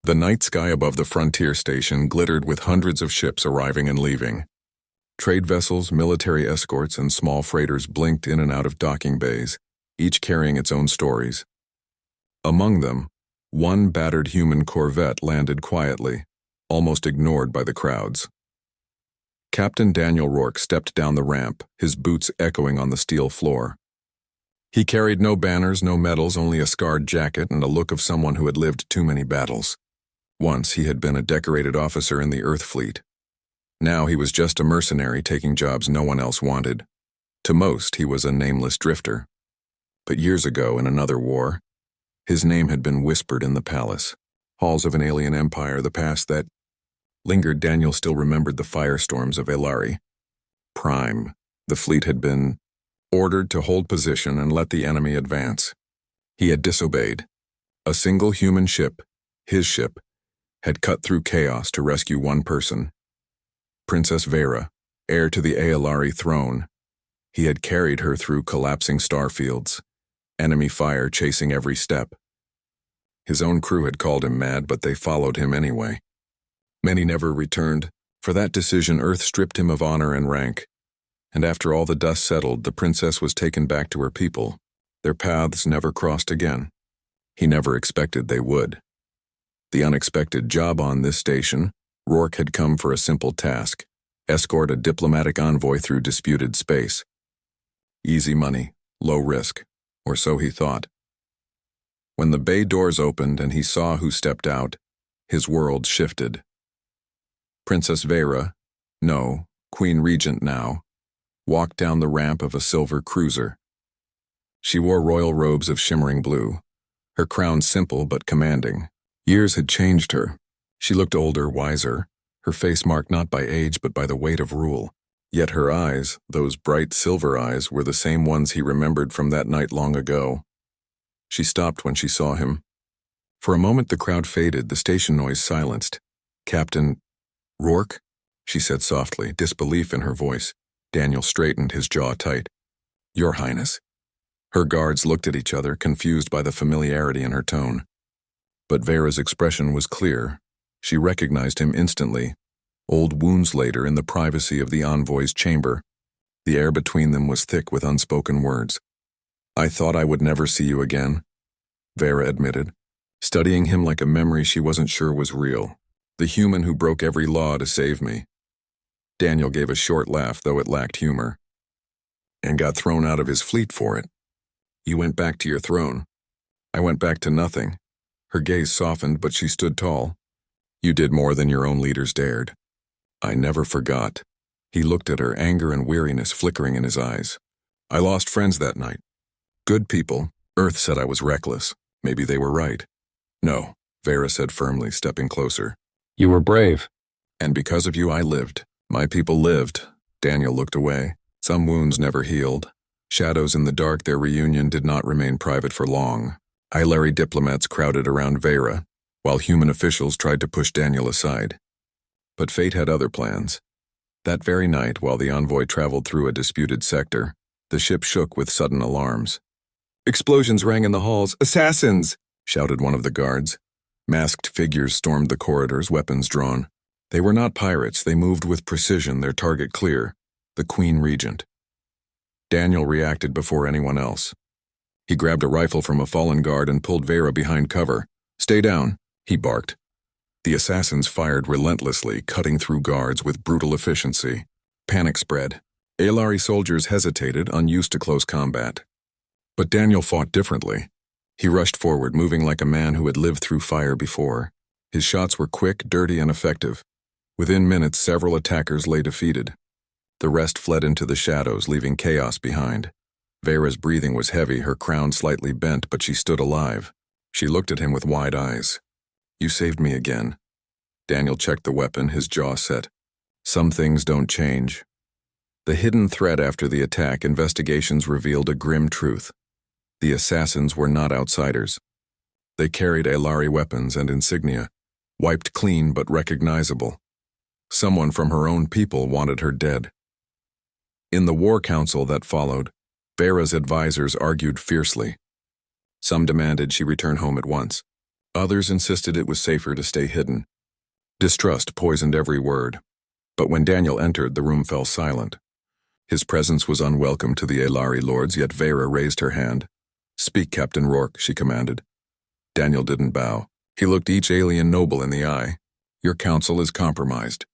The night sky above the frontier station glittered with hundreds of ships arriving and leaving. Trade vessels, military escorts, and small freighters blinked in and out of docking bays, each carrying its own stories. Among them, one battered human corvette landed quietly, almost ignored by the crowds. Captain Daniel Rourke stepped down the ramp, his boots echoing on the steel floor. He carried no banners, no medals, only a scarred jacket and a look of someone who had lived too many battles. Once he had been a decorated officer in the Earth Fleet. Now he was just a mercenary taking jobs no one else wanted. To most, he was a nameless drifter. But years ago, in another war, his name had been whispered in the palace, halls of an alien empire, the past that lingered. Daniel still remembered the firestorms of Elari. Prime. The fleet had been ordered to hold position and let the enemy advance. He had disobeyed. A single human ship, his ship, had cut through chaos to rescue one person. Princess Vera, heir to the Aelari throne. He had carried her through collapsing starfields, enemy fire chasing every step. His own crew had called him mad, but they followed him anyway. Many never returned. For that decision, Earth stripped him of honor and rank. And after all the dust settled, the princess was taken back to her people. Their paths never crossed again. He never expected they would. The unexpected job on this station, Rourke had come for a simple task: escort a diplomatic envoy through disputed space. Easy money, low risk, or so he thought. When the bay doors opened and he saw who stepped out, his world shifted. Princess Vera, no, Queen Regent now, walked down the ramp of a silver cruiser. She wore royal robes of shimmering blue, her crown simple but commanding. Years had changed her. She looked older, wiser, her face marked not by age but by the weight of rule. Yet her eyes, those bright silver eyes, were the same ones he remembered from that night long ago. She stopped when she saw him. For a moment the crowd faded, the station noise silenced. "Captain Rourke?" she said softly, disbelief in her voice. Daniel straightened, his jaw tight. "Your Highness." Her guards looked at each other, confused by the familiarity in her tone. But Vera's expression was clear. She recognized him instantly. Old wounds later in the privacy of the envoy's chamber. The air between them was thick with unspoken words. "I thought I would never see you again," Vera admitted, studying him like a memory she wasn't sure was real. "The human who broke every law to save me." Daniel gave a short laugh, though it lacked humor. "And got thrown out of his fleet for it. You went back to your throne. I went back to nothing." Her gaze softened, but she stood tall. "You did more than your own leaders dared." "I never forgot." He looked at her, anger and weariness flickering in his eyes. "I lost friends that night. Good people. Earth said I was reckless. Maybe they were right." "No," Vera said firmly, stepping closer. "You were brave." "And because of you I lived. My people lived." Daniel looked away. Some wounds never healed. Shadows in the dark, their reunion did not remain private for long. Aelari diplomats crowded around Vera, while human officials tried to push Daniel aside. But fate had other plans. That very night, while the envoy traveled through a disputed sector, the ship shook with sudden alarms. "Explosions rang in the halls. Assassins!" shouted one of the guards. Masked figures stormed the corridors, weapons drawn. They were not pirates. They moved with precision, their target clear: the Queen Regent. Daniel reacted before anyone else. He grabbed a rifle from a fallen guard and pulled Vera behind cover. "Stay down," he barked. The assassins fired relentlessly, cutting through guards with brutal efficiency. Panic spread. Aelari soldiers hesitated, unused to close combat. But Daniel fought differently. He rushed forward, moving like a man who had lived through fire before. His shots were quick, dirty, and effective. Within minutes, several attackers lay defeated. The rest fled into the shadows, leaving chaos behind. Vera's breathing was heavy, her crown slightly bent, but she stood alive. She looked at him with wide eyes. "You saved me again." Daniel checked the weapon, his jaw set. Some things don't change. The hidden threat after the attack, investigations revealed a grim truth. The assassins were not outsiders. They carried Aelari weapons and insignia, wiped clean but recognizable. Someone from her own people wanted her dead. In the war council that followed, Vera's advisors argued fiercely. Some demanded she return home at once. Others insisted it was safer to stay hidden. Distrust poisoned every word. But when Daniel entered, the room fell silent. His presence was unwelcome to the Elari lords, yet Vera raised her hand. "Speak, Captain Rourke," she commanded. Daniel didn't bow. He looked each alien noble in the eye. "Your council is compromised.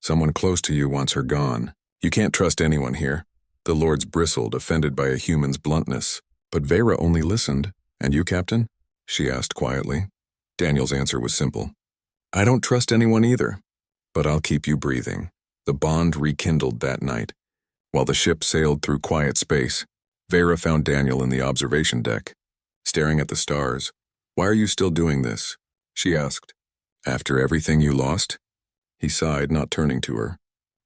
Someone close to you wants her gone. You can't trust anyone here." The lords bristled, offended by a human's bluntness. But Vera only listened. "And you, Captain?" she asked quietly. Daniel's answer was simple. "I don't trust anyone either, but I'll keep you breathing." The bond rekindled that night. While the ship sailed through quiet space, Vera found Daniel in the observation deck, staring at the stars. "Why are you still doing this?" she asked. "After everything you lost?" He sighed, not turning to her.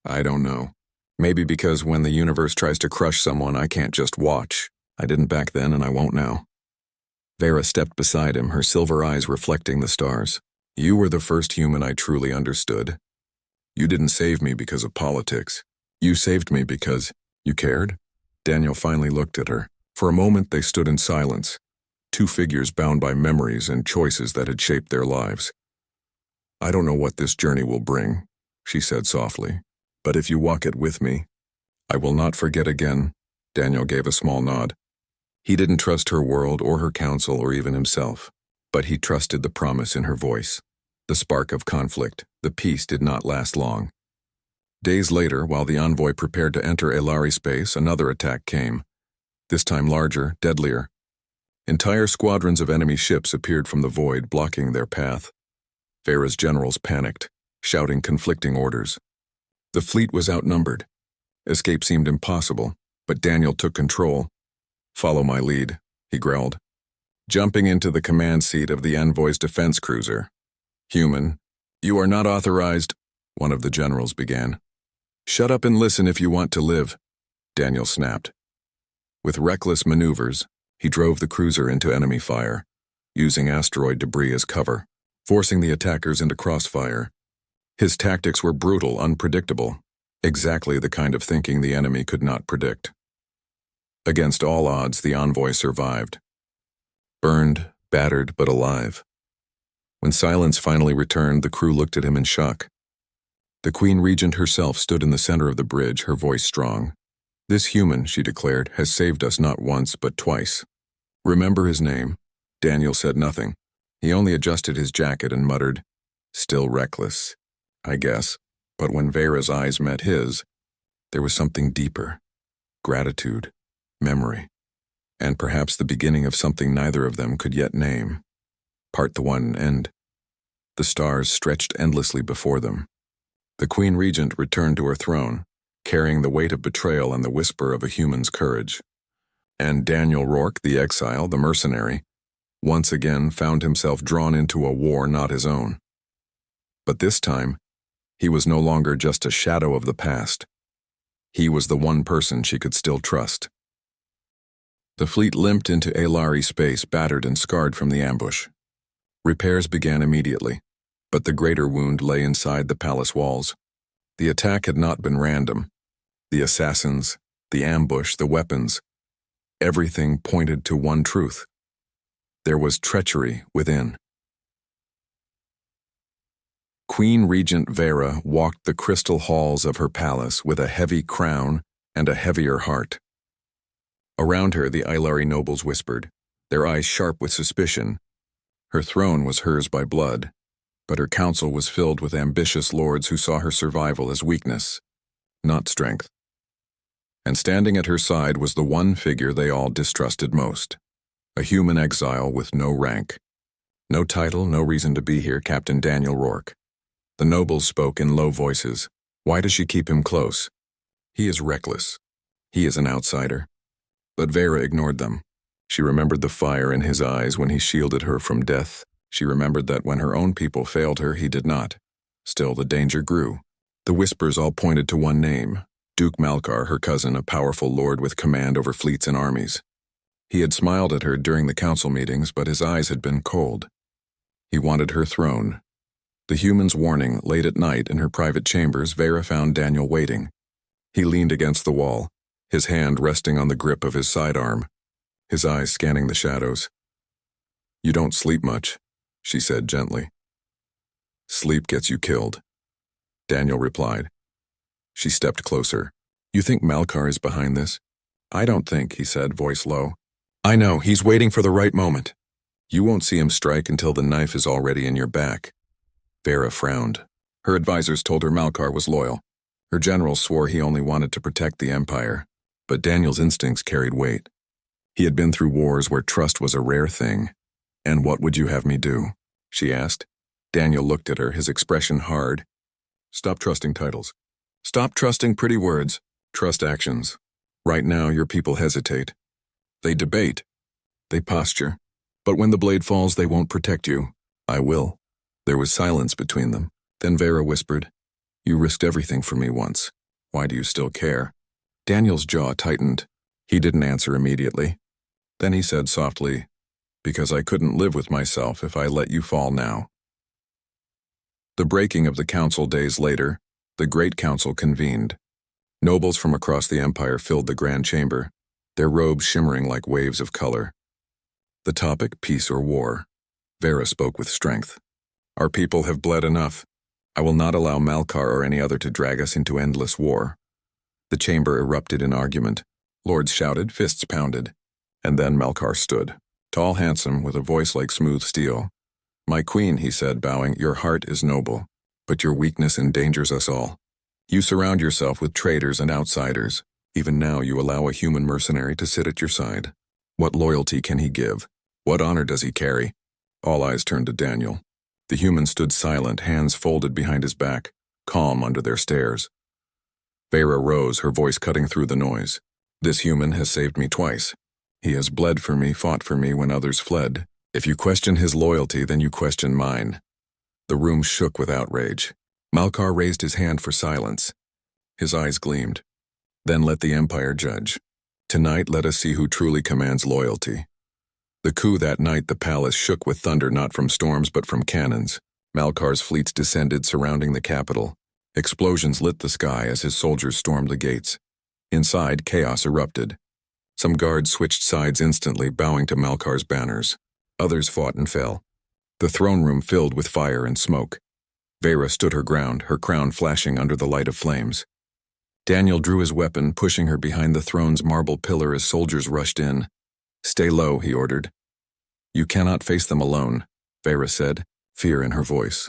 "I don't know. Maybe because when the universe tries to crush someone, I can't just watch. I didn't back then and I won't now." Vera stepped beside him, her silver eyes reflecting the stars. "You were the first human I truly understood. You didn't save me because of politics. You saved me because you cared." Daniel finally looked at her. For a moment they stood in silence, two figures bound by memories and choices that had shaped their lives. "I don't know what this journey will bring," she said softly, "but if you walk it with me, I will not forget again." Daniel gave a small nod. He didn't trust her world or her council or even himself, but he trusted the promise in her voice. The spark of conflict, the peace did not last long. Days later, while the envoy prepared to enter Elari space, another attack came. This time larger, deadlier. Entire squadrons of enemy ships appeared from the void, blocking their path. Vera's generals panicked, shouting conflicting orders. The fleet was outnumbered. Escape seemed impossible, but Daniel took control. "Follow my lead," he growled. Jumping into the command seat of the envoy's defense cruiser. "Human, you are not authorized," one of the generals began. "Shut up and listen if you want to live," Daniel snapped. With reckless maneuvers, he drove the cruiser into enemy fire, using asteroid debris as cover, forcing the attackers into crossfire. His tactics were brutal, unpredictable, exactly the kind of thinking the enemy could not predict. Against all odds, the envoy survived. Burned, battered, but alive. When silence finally returned, the crew looked at him in shock. The Queen Regent herself stood in the center of the bridge, her voice strong. "This human," she declared, "has saved us not once, but twice. Remember his name?" Daniel said nothing. He only adjusted his jacket and muttered, "Still reckless, I guess." But when Vera's eyes met his, there was something deeper. Gratitude, memory, and perhaps the beginning of something neither of them could yet name. Part the one end. The stars stretched endlessly before them. The Queen Regent returned to her throne, carrying the weight of betrayal and the whisper of a human's courage. And Daniel Rourke, the exile, the mercenary, once again found himself drawn into a war not his own. But this time, he was no longer just a shadow of the past. He was the one person she could still trust. The fleet limped into Elari space, battered and scarred from the ambush. Repairs began immediately, but the greater wound lay inside the palace walls. The attack had not been random. The assassins, the ambush, the weapons, everything pointed to one truth. There was treachery within. Queen Regent Vera walked the crystal halls of her palace with a heavy crown and a heavier heart. Around her, the Elari nobles whispered, their eyes sharp with suspicion. Her throne was hers by blood, but her council was filled with ambitious lords who saw her survival as weakness, not strength. And standing at her side was the one figure they all distrusted most, a human exile with no rank. No title, no reason to be here, Captain Daniel Rourke. The nobles spoke in low voices. Why does she keep him close? He is reckless. He is an outsider. But Vera ignored them. She remembered the fire in his eyes when he shielded her from death. She remembered that when her own people failed her, he did not. Still, the danger grew. The whispers all pointed to one name, Duke Malkar, her cousin, a powerful lord with command over fleets and armies. He had smiled at her during the council meetings, but his eyes had been cold. He wanted her throne. The human's warning, late at night in her private chambers, Vera found Daniel waiting. He leaned against the wall, his hand resting on the grip of his sidearm, his eyes scanning the shadows. "You don't sleep much," she said gently. Sleep gets you killed, Daniel replied. She stepped closer. You think Malkar is behind this? I don't think, he said, voice low. I know, he's waiting for the right moment. You won't see him strike until the knife is already in your back. Vera frowned. Her advisors told her Malkar was loyal. Her generals swore he only wanted to protect the Empire. But Daniel's instincts carried weight. He had been through wars where trust was a rare thing. And what would you have me do? She asked. Daniel looked at her, his expression hard. Stop trusting titles. Stop trusting pretty words. Trust actions. Right now, your people hesitate. They debate. They posture. But when the blade falls, they won't protect you. I will. There was silence between them. Then Vera whispered, You risked everything for me once. Why do you still care? Daniel's jaw tightened. He didn't answer immediately. Then he said softly, Because I couldn't live with myself if I let you fall now. The breaking of the council days later, the Great Council convened. Nobles from across the empire filled the grand chamber, their robes shimmering like waves of color. The topic, peace or war. Vera spoke with strength. Our people have bled enough. I will not allow Malkar or any other to drag us into endless war. The chamber erupted in argument. Lords shouted, fists pounded. And then Malkar stood, tall, handsome, with a voice like smooth steel. My queen, he said, bowing, your heart is noble, but your weakness endangers us all. You surround yourself with traitors and outsiders. Even now you allow a human mercenary to sit at your side. What loyalty can he give? What honor does he carry? All eyes turned to Daniel. The human stood silent, hands folded behind his back, calm under their stares. Vera rose, her voice cutting through the noise. This human has saved me twice. He has bled for me, fought for me when others fled. If you question his loyalty, then you question mine. The room shook with outrage. Malkar raised his hand for silence. His eyes gleamed. Then let the Empire judge. Tonight let us see who truly commands loyalty. The coup that night, the palace shook with thunder not from storms but from cannons. Malkar's fleets descended, surrounding the capital. Explosions lit the sky as his soldiers stormed the gates. Inside, chaos erupted. Some guards switched sides instantly, bowing to Malkar's banners. Others fought and fell. The throne room filled with fire and smoke. Vera stood her ground, her crown flashing under the light of flames. Daniel drew his weapon, pushing her behind the throne's marble pillar as soldiers rushed in. Stay low, he ordered. You cannot face them alone, Vera said, fear in her voice.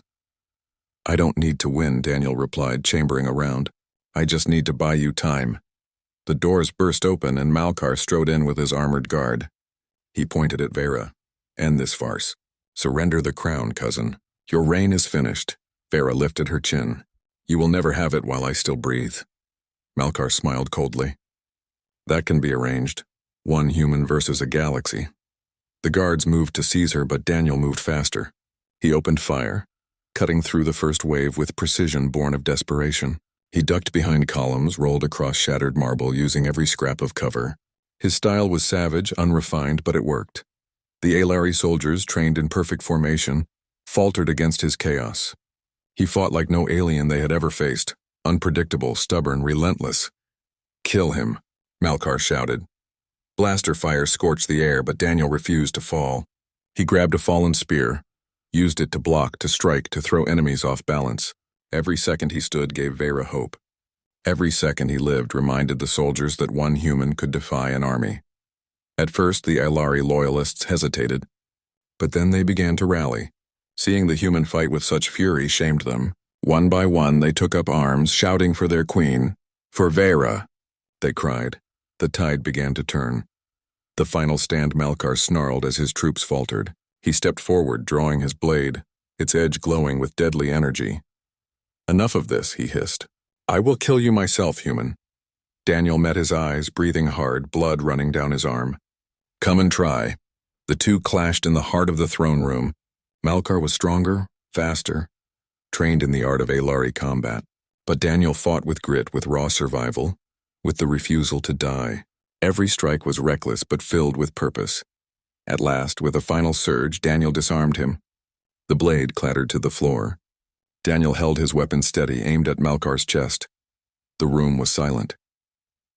I don't need to win, Daniel replied, chambering around. I just need to buy you time. The doors burst open and Malkar strode in with his armored guard. He pointed at Vera. End this farce. Surrender the crown, cousin. Your reign is finished. Vera lifted her chin. You will never have it while I still breathe. Malkar smiled coldly. That can be arranged. One human versus a galaxy. The guards moved to seize her, but Daniel moved faster. He opened fire, cutting through the first wave with precision born of desperation. He ducked behind columns, rolled across shattered marble, using every scrap of cover. His style was savage, unrefined, but it worked. The Alari soldiers, trained in perfect formation, faltered against his chaos. He fought like no alien they had ever faced, unpredictable, stubborn, relentless. Kill him, Malkar shouted. Blaster fire scorched the air, but Daniel refused to fall. He grabbed a fallen spear, used it to block, to strike, to throw enemies off balance. Every second he stood gave Vera hope. Every second he lived reminded the soldiers that one human could defy an army. At first, the Alari loyalists hesitated, but then they began to rally. Seeing the human fight with such fury shamed them. One by one, they took up arms, shouting for their queen. For Vera, they cried. The tide began to turn. The final stand, Malkar snarled as his troops faltered. He stepped forward, drawing his blade, its edge glowing with deadly energy. Enough of this, he hissed. I will kill you myself, human. Daniel met his eyes, breathing hard, blood running down his arm. Come and try. The two clashed in the heart of the throne room. Malkar was stronger, faster, trained in the art of Alari combat. But Daniel fought with grit, with raw survival, with the refusal to die. Every strike was reckless but filled with purpose. At last, with a final surge, Daniel disarmed him. The blade clattered to the floor. Daniel held his weapon steady, aimed at Malkar's chest. The room was silent.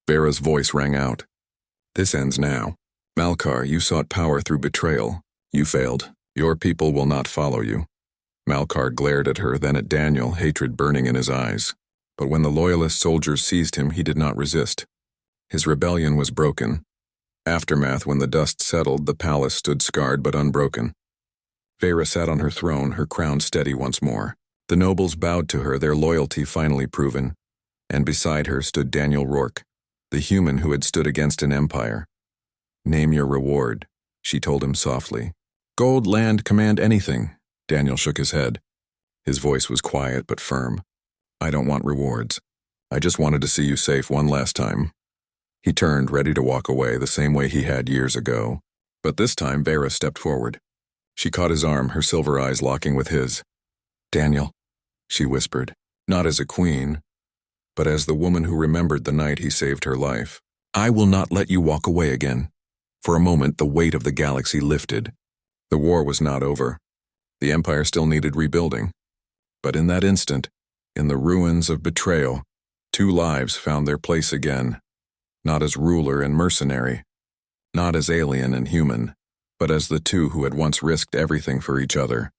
Vera's voice rang out. This ends now. Malkar, you sought power through betrayal. You failed. Your people will not follow you. Malkar glared at her, then at Daniel, hatred burning in his eyes. But when the loyalist soldiers seized him, he did not resist. His rebellion was broken. Aftermath, when the dust settled, the palace stood scarred but unbroken. Vera sat on her throne, her crown steady once more. The nobles bowed to her, their loyalty finally proven. And beside her stood Daniel Rourke, the human who had stood against an empire. Name your reward, she told him softly. Gold, land, command, anything. Daniel shook his head. His voice was quiet but firm. I don't want rewards. I just wanted to see you safe one last time. He turned, ready to walk away the same way he had years ago. But this time Vera stepped forward. She caught his arm, her silver eyes locking with his. Daniel, she whispered, not as a queen, but as the woman who remembered the night he saved her life. I will not let you walk away again. For a moment, the weight of the galaxy lifted. The war was not over. The empire still needed rebuilding. But in that instant, in the ruins of betrayal, two lives found their place again. Not as ruler and mercenary, not as alien and human, but as the two who had once risked everything for each other.